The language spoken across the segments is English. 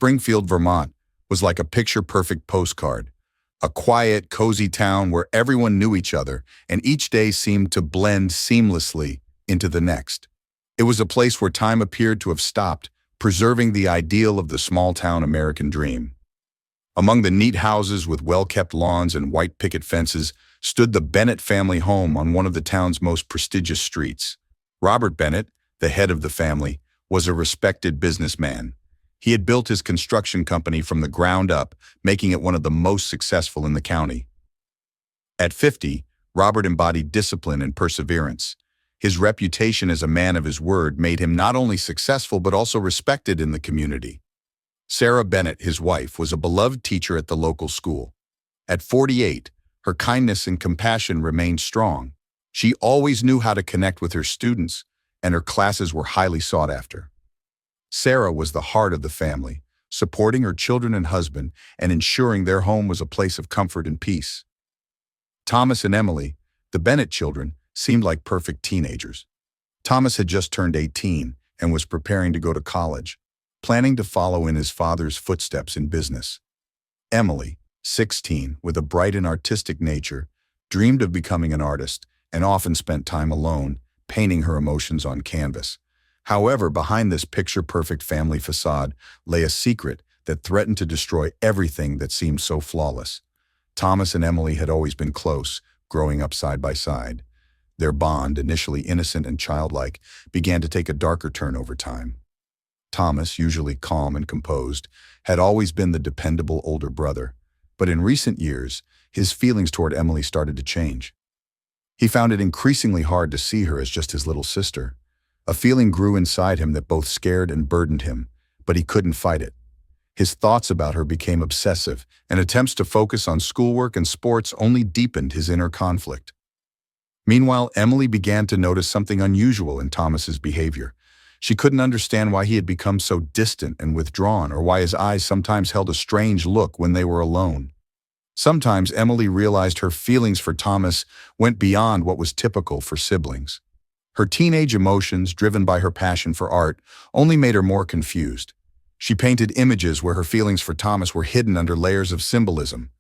Springfield, Vermont, was like a picture-perfect postcard. A quiet, cozy town where everyone knew each other, and each day seemed to blend seamlessly into the next. It was a place where time appeared to have stopped, preserving the ideal of the small-town American dream. Among the neat houses with well-kept lawns and white picket fences stood the Bennett family home on one of the town's most prestigious streets. Robert Bennett, the head of the family, was a respected businessman. He had built his construction company from the ground up, making it one of the most successful in the county. At 50, Robert embodied discipline and perseverance. His reputation as a man of his word made him not only successful but also respected in the community. Sarah Bennett, his wife, was a beloved teacher at the local school. At 48, her kindness and compassion remained strong. She always knew how to connect with her students, and her classes were highly sought after. Sarah was the heart of the family, supporting her children and husband and ensuring their home was a place of comfort and peace. Thomas and Emily, the Bennett children, seemed like perfect teenagers. Thomas had just turned 18 and was preparing to go to college, planning to follow in his father's footsteps in business. Emily, 16, with a bright and artistic nature, dreamed of becoming an artist and often spent time alone, painting her emotions on canvas. However, behind this picture-perfect family facade lay a secret that threatened to destroy everything that seemed so flawless. Thomas and Emily had always been close, growing up side by side. Their bond, initially innocent and childlike, began to take a darker turn over time. Thomas, usually calm and composed, had always been the dependable older brother, but in recent years, his feelings toward Emily started to change. He found it increasingly hard to see her as just his little sister. A feeling grew inside him that both scared and burdened him, but he couldn't fight it. His thoughts about her became obsessive, and attempts to focus on schoolwork and sports only deepened his inner conflict. Meanwhile, Emily began to notice something unusual in Thomas's behavior. She couldn't understand why he had become so distant and withdrawn, or why his eyes sometimes held a strange look when they were alone. Sometimes Emily realized her feelings for Thomas went beyond what was typical for siblings. Her teenage emotions, driven by her passion for art, only made her more confused. She painted images where her feelings for Thomas were hidden under layers of symbolism.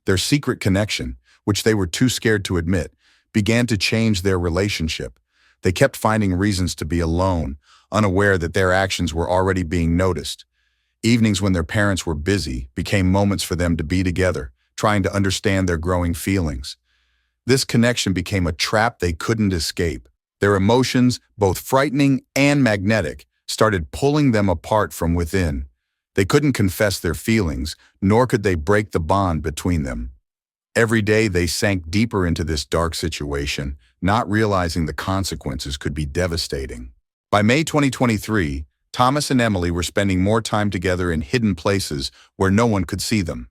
Their secret connection, which they were too scared to admit, began to change their relationship. They kept finding reasons to be alone, unaware that their actions were already being noticed. Evenings when their parents were busy became moments for them to be together, trying to understand their growing feelings. This connection became a trap they couldn't escape. Their emotions, both frightening and magnetic, started pulling them apart from within. They couldn't confess their feelings, nor could they break the bond between them. Every day they sank deeper into this dark situation, not realizing the consequences could be devastating. By May 2023, Thomas and Emily were spending more time together in hidden places where no one could see them.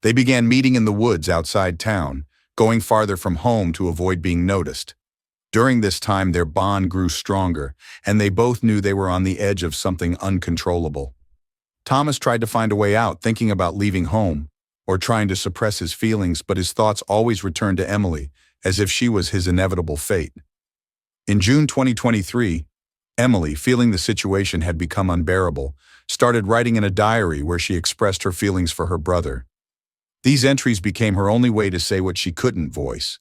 They began meeting in the woods outside town, going farther from home to avoid being noticed. During this time, their bond grew stronger, and they both knew they were on the edge of something uncontrollable. Thomas tried to find a way out, thinking about leaving home, or trying to suppress his feelings, but his thoughts always returned to Emily, as if she was his inevitable fate. In June 2023, Emily, feeling the situation had become unbearable, started writing in a diary where she expressed her feelings for her brother. These entries became her only way to say what she couldn't voice.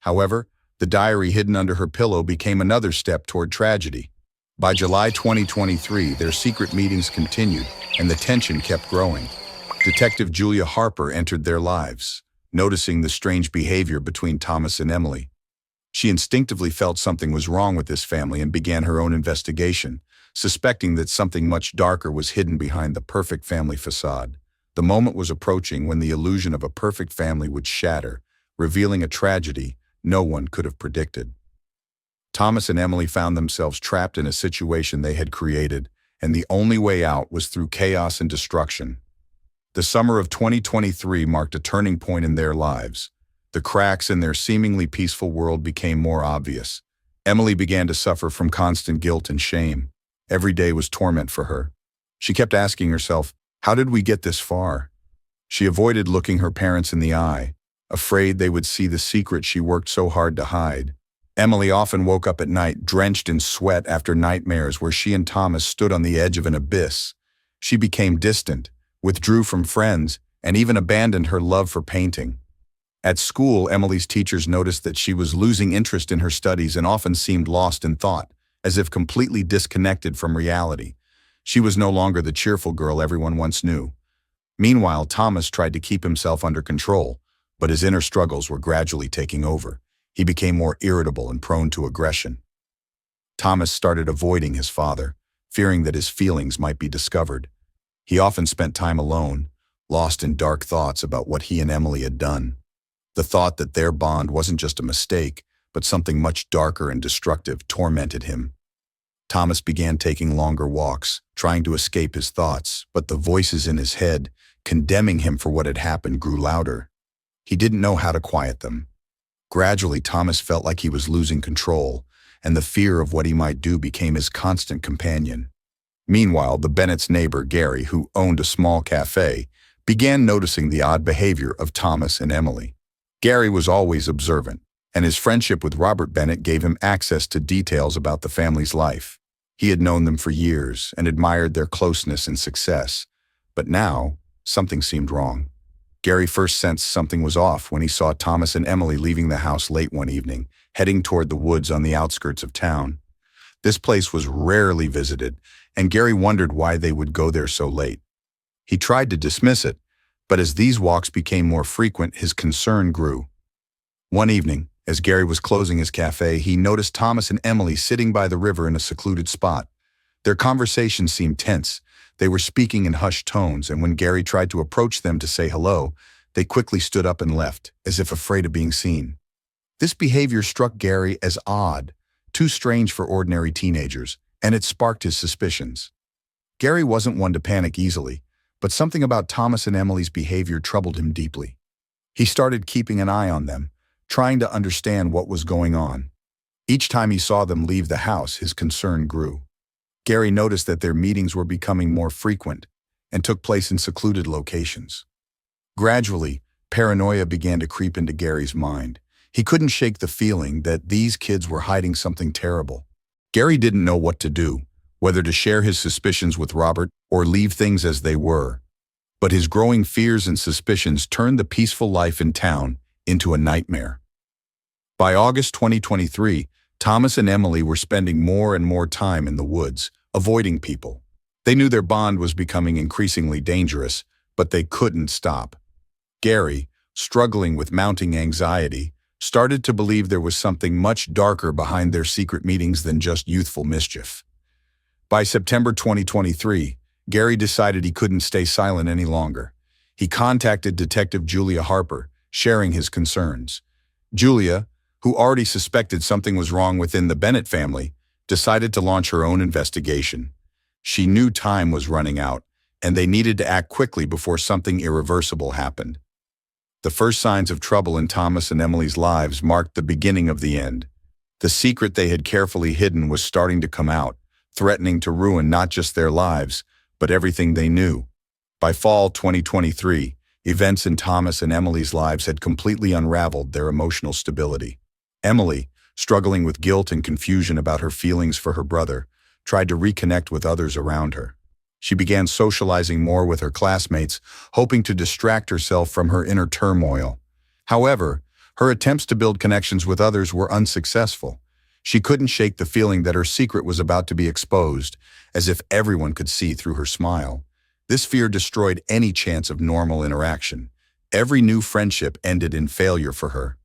However, the diary hidden under her pillow became another step toward tragedy. By July 2023, their secret meetings continued, and the tension kept growing. Detective Julia Harper entered their lives, noticing the strange behavior between Thomas and Emily. She instinctively felt something was wrong with this family and began her own investigation, suspecting that something much darker was hidden behind the perfect family facade. The moment was approaching when the illusion of a perfect family would shatter, revealing a tragedy no one could have predicted. Thomas and Emily found themselves trapped in a situation they had created, and the only way out was through chaos and destruction. The summer of 2023 marked a turning point in their lives. The cracks in their seemingly peaceful world became more obvious. Emily began to suffer from constant guilt and shame. Every day was torment for her. She kept asking herself, "How did we get this far?" She avoided looking her parents in the eye, afraid they would see the secret she worked so hard to hide. Emily often woke up at night drenched in sweat after nightmares where she and Thomas stood on the edge of an abyss. She became distant, withdrew from friends, and even abandoned her love for painting. At school, Emily's teachers noticed that she was losing interest in her studies and often seemed lost in thought, as if completely disconnected from reality. She was no longer the cheerful girl everyone once knew. Meanwhile, Thomas tried to keep himself under control, but his inner struggles were gradually taking over. He became more irritable and prone to aggression. Thomas started avoiding his father, fearing that his feelings might be discovered. He often spent time alone, lost in dark thoughts about what he and Emily had done. The thought that their bond wasn't just a mistake, but something much darker and destructive tormented him. Thomas began taking longer walks, trying to escape his thoughts, but the voices in his head, condemning him for what had happened, grew louder. He didn't know how to quiet them. Gradually, Thomas felt like he was losing control, and the fear of what he might do became his constant companion. Meanwhile, the Bennett's neighbor, Gary, who owned a small cafe, began noticing the odd behavior of Thomas and Emily. Gary was always observant, and his friendship with Robert Bennett gave him access to details about the family's life. He had known them for years and admired their closeness and success. But now, something seemed wrong. Gary first sensed something was off when he saw Thomas and Emily leaving the house late one evening, heading toward the woods on the outskirts of town. This place was rarely visited, and Gary wondered why they would go there so late. He tried to dismiss it, but as these walks became more frequent, his concern grew. One evening, as Gary was closing his cafe, he noticed Thomas and Emily sitting by the river in a secluded spot. Their conversation seemed tense. They were speaking in hushed tones, and when Gary tried to approach them to say hello, they quickly stood up and left, as if afraid of being seen. This behavior struck Gary as odd, too strange for ordinary teenagers, and it sparked his suspicions. Gary wasn't one to panic easily, but something about Thomas and Emily's behavior troubled him deeply. He started keeping an eye on them, trying to understand what was going on. Each time he saw them leave the house, his concern grew. Gary noticed that their meetings were becoming more frequent and took place in secluded locations. Gradually, paranoia began to creep into Gary's mind. He couldn't shake the feeling that these kids were hiding something terrible. Gary didn't know what to do, whether to share his suspicions with Robert or leave things as they were. But his growing fears and suspicions turned the peaceful life in town into a nightmare. By August 2023, Thomas and Emily were spending more and more time in the woods, avoiding people. They knew their bond was becoming increasingly dangerous, but they couldn't stop. Gary, struggling with mounting anxiety, started to believe there was something much darker behind their secret meetings than just youthful mischief. By September 2023, Gary decided he couldn't stay silent any longer. He contacted Detective Julia Harper, sharing his concerns. Julia, who already suspected something was wrong within the Bennett family, decided to launch her own investigation. She knew time was running out, and they needed to act quickly before something irreversible happened. The first signs of trouble in Thomas and Emily's lives marked the beginning of the end. The secret they had carefully hidden was starting to come out, threatening to ruin not just their lives, but everything they knew. By fall 2023, events in Thomas and Emily's lives had completely unraveled their emotional stability. Emily, struggling with guilt and confusion about her feelings for her brother, tried to reconnect with others around her. She began socializing more with her classmates, hoping to distract herself from her inner turmoil. However, her attempts to build connections with others were unsuccessful. She couldn't shake the feeling that her secret was about to be exposed, as if everyone could see through her smile. This fear destroyed any chance of normal interaction. Every new friendship ended in failure for her.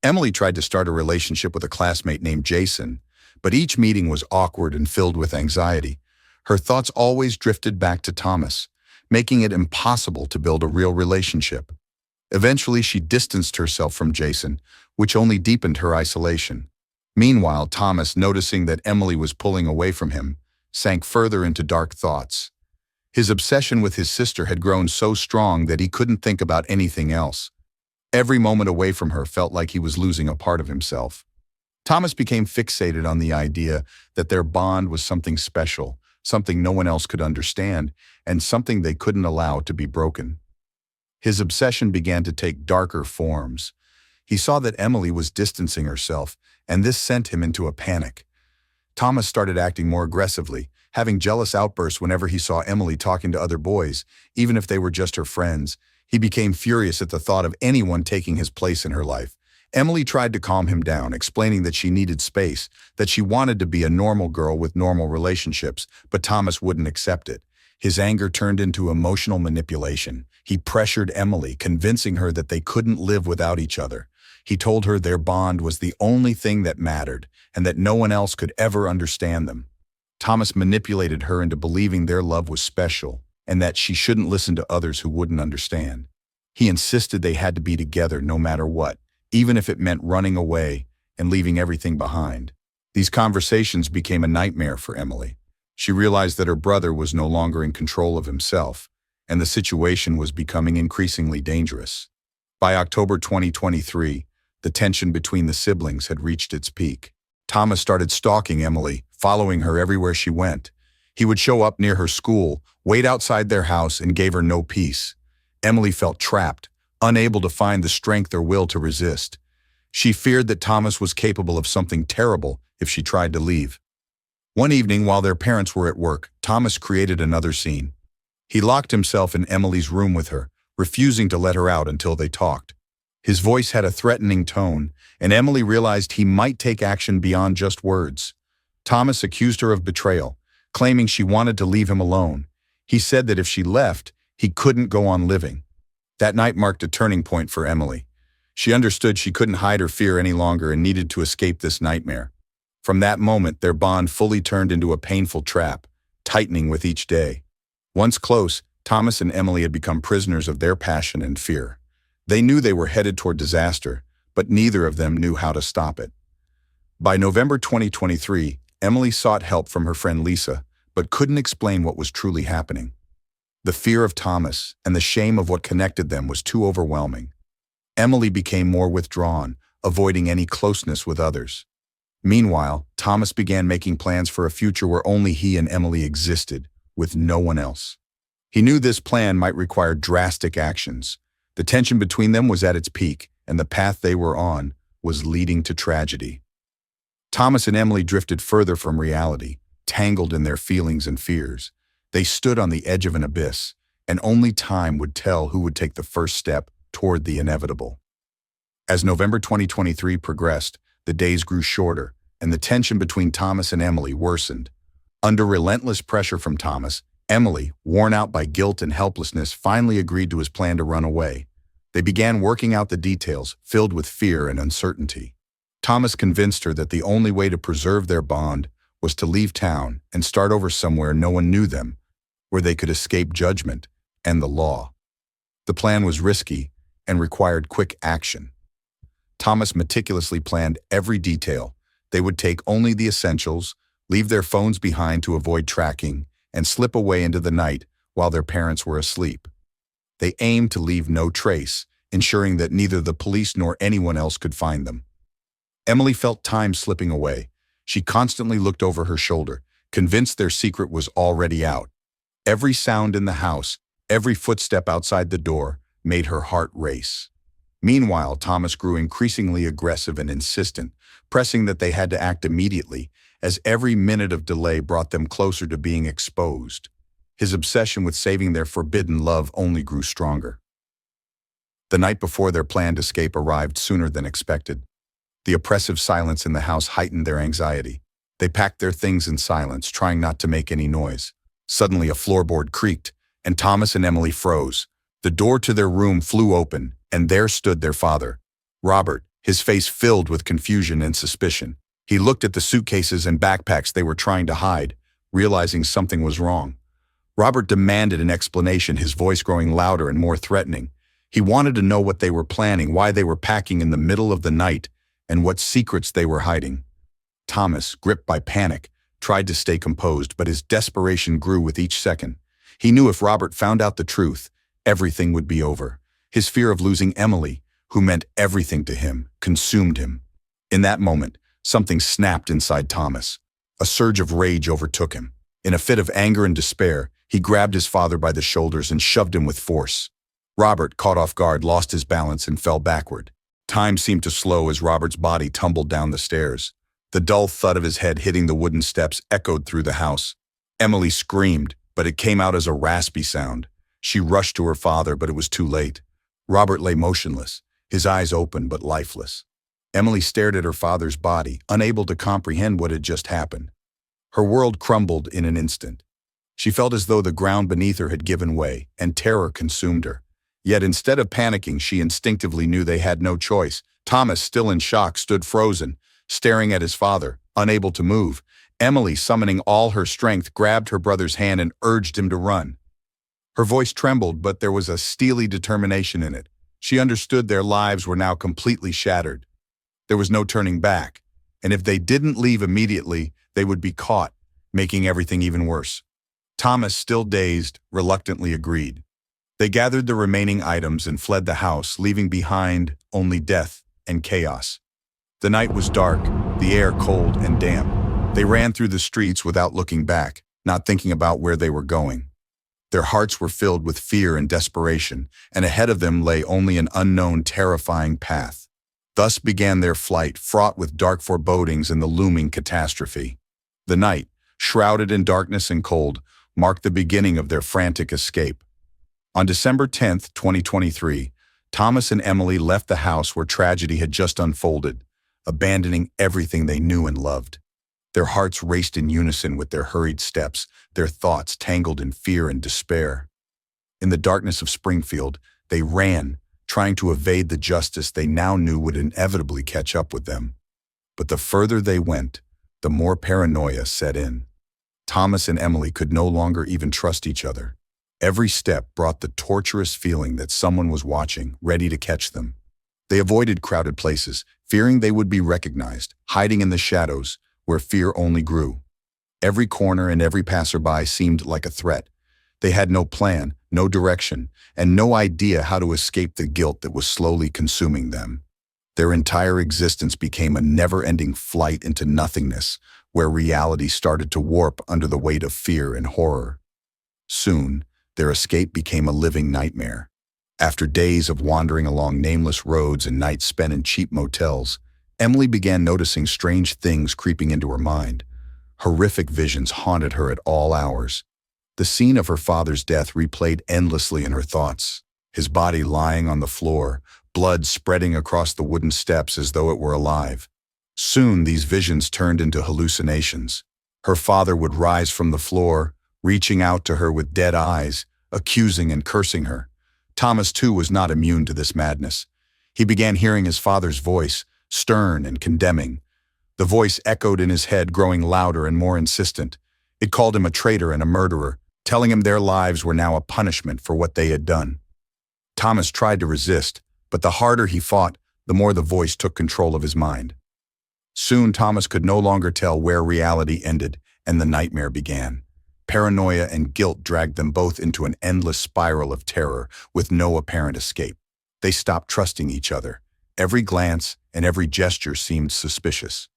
Emily tried to start a relationship with a classmate named Jason, but each meeting was awkward and filled with anxiety. Her thoughts always drifted back to Thomas, making it impossible to build a real relationship. Eventually, she distanced herself from Jason, which only deepened her isolation. Meanwhile, Thomas, noticing that Emily was pulling away from him, sank further into dark thoughts. His obsession with his sister had grown so strong that he couldn't think about anything else. Every moment away from her felt like he was losing a part of himself. Thomas became fixated on the idea that their bond was something special, something no one else could understand, and something they couldn't allow to be broken. His obsession began to take darker forms. He saw that Emily was distancing herself, and this sent him into a panic. Thomas started acting more aggressively, having jealous outbursts whenever he saw Emily talking to other boys, even if they were just her friends. He became furious at the thought of anyone taking his place in her life. Emily tried to calm him down, explaining that she needed space, that she wanted to be a normal girl with normal relationships, but Thomas wouldn't accept it. His anger turned into emotional manipulation. He pressured Emily, convincing her that they couldn't live without each other. He told her their bond was the only thing that mattered, and that no one else could ever understand them. Thomas manipulated her into believing their love was special, and that she shouldn't listen to others who wouldn't understand. He insisted they had to be together no matter what, even if it meant running away and leaving everything behind. These conversations became a nightmare for Emily. She realized that her brother was no longer in control of himself, and the situation was becoming increasingly dangerous. By October 2023, the tension between the siblings had reached its peak. Thomas started stalking Emily, following her everywhere she went. He would show up near her school, wait outside their house, and gave her no peace. Emily felt trapped, unable to find the strength or will to resist. She feared that Thomas was capable of something terrible if she tried to leave. One evening, while their parents were at work, Thomas created another scene. He locked himself in Emily's room with her, refusing to let her out until they talked. His voice had a threatening tone, and Emily realized he might take action beyond just words. Thomas accused her of betrayal, claiming she wanted to leave him alone. He said that if she left, he couldn't go on living. That night marked a turning point for Emily. She understood she couldn't hide her fear any longer and needed to escape this nightmare. From that moment, their bond fully turned into a painful trap, tightening with each day. Once close, Thomas and Emily had become prisoners of their passion and fear. They knew they were headed toward disaster, but neither of them knew how to stop it. By November 2023, Emily sought help from her friend Lisa, but couldn't explain what was truly happening. The fear of Thomas and the shame of what connected them was too overwhelming. Emily became more withdrawn, avoiding any closeness with others. Meanwhile, Thomas began making plans for a future where only he and Emily existed, with no one else. He knew this plan might require drastic actions. The tension between them was at its peak, and the path they were on was leading to tragedy. Thomas and Emily drifted further from reality, tangled in their feelings and fears. They stood on the edge of an abyss, and only time would tell who would take the first step toward the inevitable. As November 2023 progressed, the days grew shorter, and the tension between Thomas and Emily worsened. Under relentless pressure from Thomas, Emily, worn out by guilt and helplessness, finally agreed to his plan to run away. They began working out the details, filled with fear and uncertainty. Thomas convinced her that the only way to preserve their bond was to leave town and start over somewhere no one knew them, where they could escape judgment and the law. The plan was risky and required quick action. Thomas meticulously planned every detail. They would take only the essentials, leave their phones behind to avoid tracking, and slip away into the night while their parents were asleep. They aimed to leave no trace, ensuring that neither the police nor anyone else could find them. Emily felt time slipping away. She constantly looked over her shoulder, convinced their secret was already out. Every sound in the house, every footstep outside the door, made her heart race. Meanwhile, Thomas grew increasingly aggressive and insistent, pressing that they had to act immediately, as every minute of delay brought them closer to being exposed. His obsession with saving their forbidden love only grew stronger. The night before their planned escape arrived sooner than expected. The oppressive silence in the house heightened their anxiety. They packed their things in silence, trying not to make any noise. Suddenly, a floorboard creaked, and Thomas and Emily froze. The door to their room flew open, and there stood their father, Robert, his face filled with confusion and suspicion. He looked at the suitcases and backpacks they were trying to hide, realizing something was wrong. Robert demanded an explanation, his voice growing louder and more threatening. He wanted to know what they were planning, why they were packing in the middle of the night, and what secrets they were hiding. Thomas, gripped by panic, tried to stay composed, but his desperation grew with each second. He knew if Robert found out the truth, everything would be over. His fear of losing Emily, who meant everything to him, consumed him. In that moment, something snapped inside Thomas. A surge of rage overtook him. In a fit of anger and despair, he grabbed his father by the shoulders and shoved him with force. Robert, caught off guard, lost his balance and fell backward. Time seemed to slow as Robert's body tumbled down the stairs. The dull thud of his head hitting the wooden steps echoed through the house. Emily screamed, but it came out as a raspy sound. She rushed to her father, but it was too late. Robert lay motionless, his eyes open but lifeless. Emily stared at her father's body, unable to comprehend what had just happened. Her world crumbled in an instant. She felt as though the ground beneath her had given way, and terror consumed her. Yet instead of panicking, she instinctively knew they had no choice. Thomas, still in shock, stood frozen, staring at his father, unable to move. Emily, summoning all her strength, grabbed her brother's hand and urged him to run. Her voice trembled, but there was a steely determination in it. She understood their lives were now completely shattered. There was no turning back, and if they didn't leave immediately, they would be caught, making everything even worse. Thomas, still dazed, reluctantly agreed. They gathered the remaining items and fled the house, leaving behind only death and chaos. The night was dark, the air cold and damp. They ran through the streets without looking back, not thinking about where they were going. Their hearts were filled with fear and desperation, and ahead of them lay only an unknown, terrifying path. Thus began their flight, fraught with dark forebodings and the looming catastrophe. The night, shrouded in darkness and cold, marked the beginning of their frantic escape. On December 10th, 2023, Thomas and Emily left the house where tragedy had just unfolded, abandoning everything they knew and loved. Their hearts raced in unison with their hurried steps, their thoughts tangled in fear and despair. In the darkness of Springfield, they ran, trying to evade the justice they now knew would inevitably catch up with them. But the further they went, the more paranoia set in. Thomas and Emily could no longer even trust each other. Every step brought the torturous feeling that someone was watching, ready to catch them. They avoided crowded places, fearing they would be recognized, hiding in the shadows, where fear only grew. Every corner and every passerby seemed like a threat. They had no plan, no direction, and no idea how to escape the guilt that was slowly consuming them. Their entire existence became a never-ending flight into nothingness, where reality started to warp under the weight of fear and horror. Soon, their escape became a living nightmare. After days of wandering along nameless roads and nights spent in cheap motels, Emily began noticing strange things creeping into her mind. Horrific visions haunted her at all hours. The scene of her father's death replayed endlessly in her thoughts. His body lying on the floor, blood spreading across the wooden steps as though it were alive. Soon these visions turned into hallucinations. Her father would rise from the floor, reaching out to her with dead eyes, accusing and cursing her. Thomas, too, was not immune to this madness. He began hearing his father's voice, stern and condemning. The voice echoed in his head, growing louder and more insistent. It called him a traitor and a murderer, telling him their lives were now a punishment for what they had done. Thomas tried to resist, but the harder he fought, the more the voice took control of his mind. Soon Thomas could no longer tell where reality ended and the nightmare began. Paranoia and guilt dragged them both into an endless spiral of terror with no apparent escape. They stopped trusting each other. Every glance and every gesture seemed suspicious.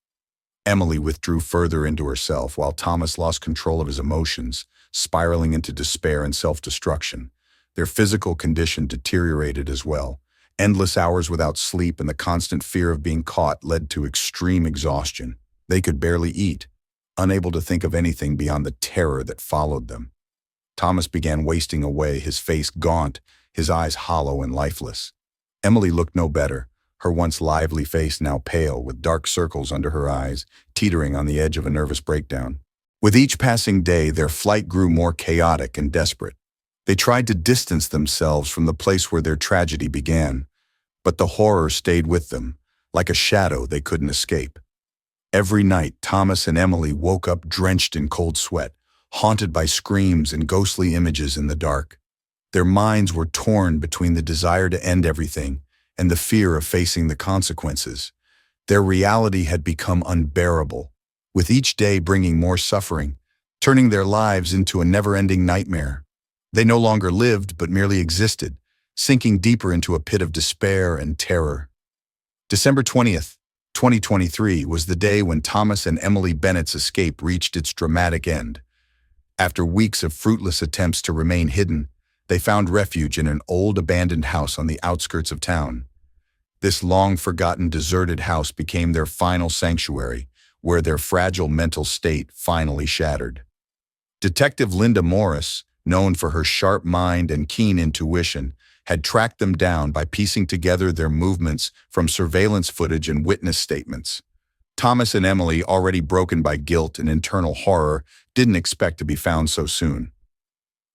Emily withdrew further into herself while Thomas lost control of his emotions, spiraling into despair and self-destruction. Their physical condition deteriorated as well. Endless hours without sleep and the constant fear of being caught led to extreme exhaustion. They could barely eat, unable to think of anything beyond the terror that followed them. Thomas began wasting away, his face gaunt, his eyes hollow and lifeless. Emily looked no better, her once lively face now pale, with dark circles under her eyes, teetering on the edge of a nervous breakdown. With each passing day, their flight grew more chaotic and desperate. They tried to distance themselves from the place where their tragedy began, but the horror stayed with them, like a shadow they couldn't escape. Every night, Thomas and Emily woke up drenched in cold sweat, haunted by screams and ghostly images in the dark. Their minds were torn between the desire to end everything and the fear of facing the consequences. Their reality had become unbearable, with each day bringing more suffering, turning their lives into a never-ending nightmare. They no longer lived, but merely existed, sinking deeper into a pit of despair and terror. December 20th, 2023 was the day when Thomas and Emily Bennett's escape reached its dramatic end. After weeks of fruitless attempts to remain hidden, they found refuge in an old abandoned house on the outskirts of town. This long-forgotten deserted house became their final sanctuary, where their fragile mental state finally shattered. Detective Linda Morris, known for her sharp mind and keen intuition, had tracked them down by piecing together their movements from surveillance footage and witness statements. Thomas and Emily, already broken by guilt and internal horror, didn't expect to be found so soon.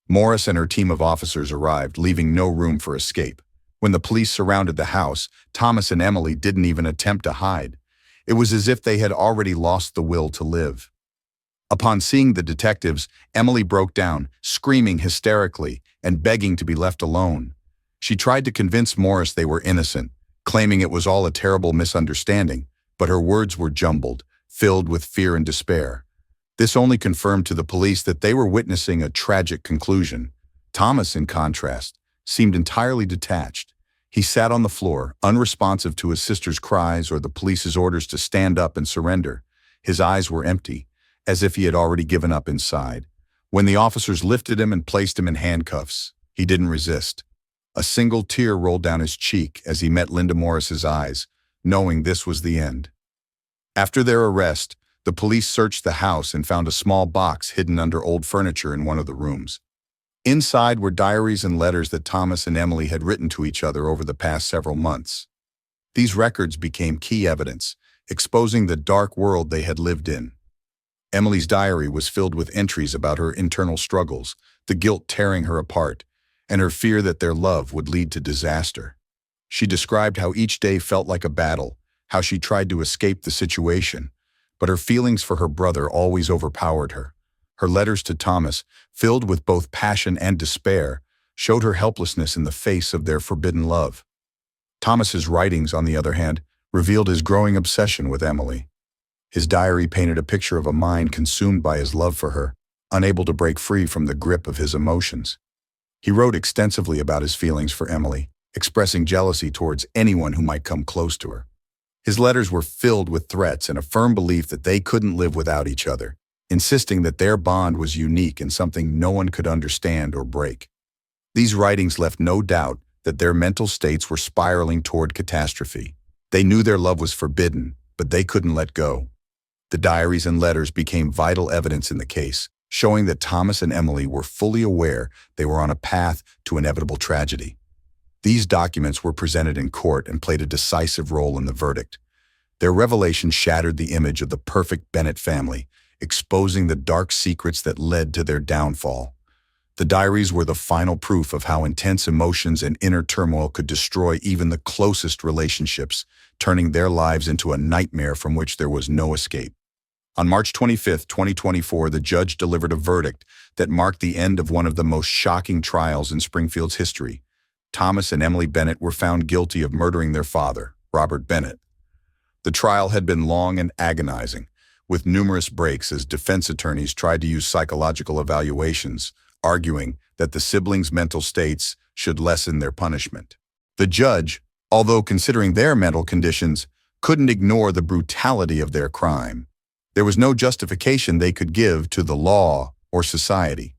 Morris and her team of officers arrived, leaving no room for escape. When the police surrounded the house, Thomas and Emily didn't even attempt to hide. It was as if they had already lost the will to live. Upon seeing the detectives, Emily broke down, screaming hysterically and begging to be left alone. She tried to convince Morris they were innocent, claiming it was all a terrible misunderstanding, but her words were jumbled, filled with fear and despair. This only confirmed to the police that they were witnessing a tragic conclusion. Thomas, in contrast, seemed entirely detached. He sat on the floor, unresponsive to his sister's cries or the police's orders to stand up and surrender. His eyes were empty, as if he had already given up inside. When the officers lifted him and placed him in handcuffs, he didn't resist. A single tear rolled down his cheek as he met Linda Morris's eyes, knowing this was the end. After their arrest, the police searched the house and found a small box hidden under old furniture in one of the rooms. Inside were diaries and letters that Thomas and Emily had written to each other over the past several months. These records became key evidence, exposing the dark world they had lived in. Emily's diary was filled with entries about her internal struggles, the guilt tearing her apart, and her fear that their love would lead to disaster. She described how each day felt like a battle, how she tried to escape the situation, but her feelings for her brother always overpowered her. Her letters to Thomas, filled with both passion and despair, showed her helplessness in the face of their forbidden love. Thomas's writings, on the other hand, revealed his growing obsession with Emily. His diary painted a picture of a mind consumed by his love for her, unable to break free from the grip of his emotions. He wrote extensively about his feelings for Emily, expressing jealousy towards anyone who might come close to her. His letters were filled with threats and a firm belief that they couldn't live without each other, insisting that their bond was unique and something no one could understand or break. These writings left no doubt that their mental states were spiraling toward catastrophe. They knew their love was forbidden, but they couldn't let go. The diaries and letters became vital evidence in the case, showing that Thomas and Emily were fully aware they were on a path to inevitable tragedy. These documents were presented in court and played a decisive role in the verdict. Their revelation shattered the image of the perfect Bennett family, exposing the dark secrets that led to their downfall. The diaries were the final proof of how intense emotions and inner turmoil could destroy even the closest relationships, turning their lives into a nightmare from which there was no escape. On March 25, 2024, the judge delivered a verdict that marked the end of one of the most shocking trials in Springfield's history. Thomas and Emily Bennett were found guilty of murdering their father, Robert Bennett. The trial had been long and agonizing, with numerous breaks as defense attorneys tried to use psychological evaluations, arguing that the siblings' mental states should lessen their punishment. The judge, although considering their mental conditions, couldn't ignore the brutality of their crime. There was no justification they could give to the law or society.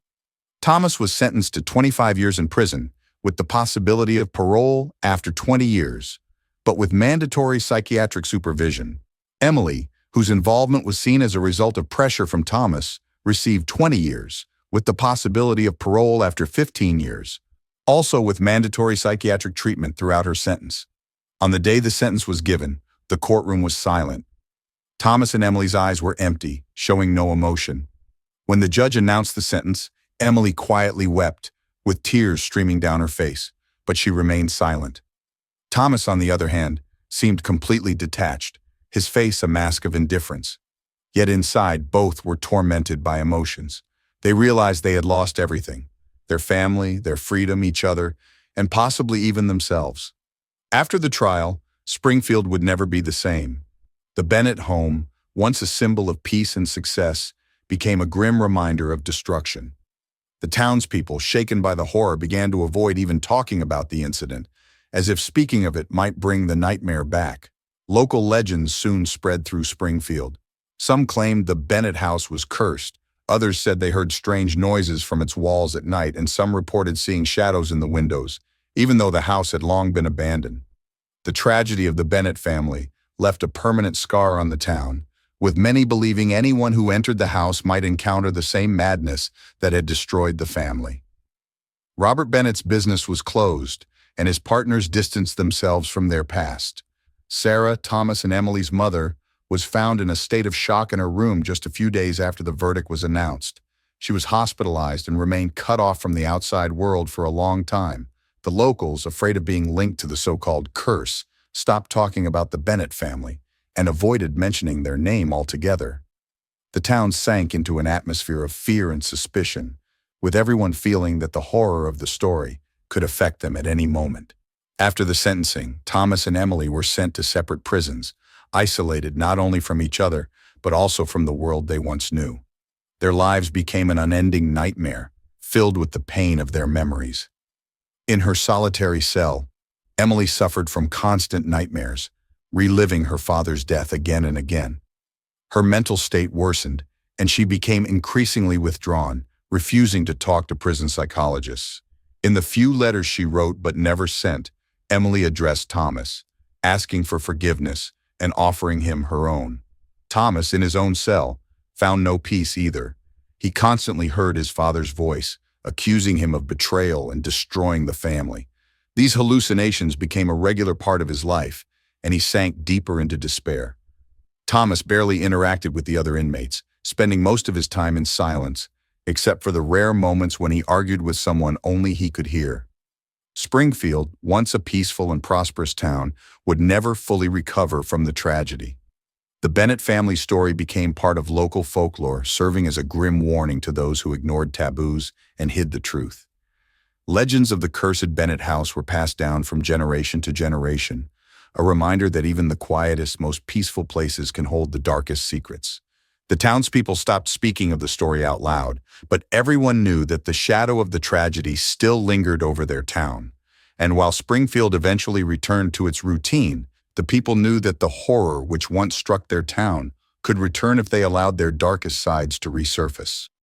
Thomas was sentenced to 25 years in prison, with the possibility of parole after 20 years, but with mandatory psychiatric supervision. Emily, whose involvement was seen as a result of pressure from Thomas, received 20 years, with the possibility of parole after 15 years, also with mandatory psychiatric treatment throughout her sentence. On the day the sentence was given, the courtroom was silent. Thomas and Emily's eyes were empty, showing no emotion. When the judge announced the sentence, Emily quietly wept, with tears streaming down her face, but she remained silent. Thomas, on the other hand, seemed completely detached, his face a mask of indifference. Yet inside, both were tormented by emotions. They realized they had lost everything: their family, their freedom, each other, and possibly even themselves. After the trial, Springfield would never be the same. The Bennett home, once a symbol of peace and success, became a grim reminder of destruction. The townspeople, shaken by the horror, began to avoid even talking about the incident, as if speaking of it might bring the nightmare back. Local legends soon spread through Springfield. Some claimed the Bennett house was cursed, others said they heard strange noises from its walls at night, and some reported seeing shadows in the windows, even though the house had long been abandoned. The tragedy of the Bennett family left a permanent scar on the town, with many believing anyone who entered the house might encounter the same madness that had destroyed the family. Robert Bennett's business was closed, and his partners distanced themselves from their past. Sarah, Thomas, and Emily's mother was found in a state of shock in her room just a few days after the verdict was announced. She was hospitalized and remained cut off from the outside world for a long time. The locals, afraid of being linked to the so-called curse, stopped talking about the Bennett family and avoided mentioning their name altogether. The town sank into an atmosphere of fear and suspicion, with everyone feeling that the horror of the story could affect them at any moment. After the sentencing, Thomas and Emily were sent to separate prisons, isolated not only from each other, but also from the world they once knew. Their lives became an unending nightmare, filled with the pain of their memories. In her solitary cell, Emily suffered from constant nightmares, reliving her father's death again and again. Her mental state worsened, and she became increasingly withdrawn, refusing to talk to prison psychologists. In the few letters she wrote but never sent, Emily addressed Thomas, asking for forgiveness and offering him her own. Thomas, in his own cell, found no peace either. He constantly heard his father's voice, accusing him of betrayal and destroying the family. These hallucinations became a regular part of his life, and he sank deeper into despair. Thomas barely interacted with the other inmates, spending most of his time in silence, except for the rare moments when he argued with someone only he could hear. Springfield, once a peaceful and prosperous town, would never fully recover from the tragedy. The Bennett family story became part of local folklore, serving as a grim warning to those who ignored taboos and hid the truth. Legends of the cursed Bennett house were passed down from generation to generation, a reminder that even the quietest, most peaceful places can hold the darkest secrets. The townspeople stopped speaking of the story out loud, but everyone knew that the shadow of the tragedy still lingered over their town. And while Springfield eventually returned to its routine, the people knew that the horror which once struck their town could return if they allowed their darkest sides to resurface.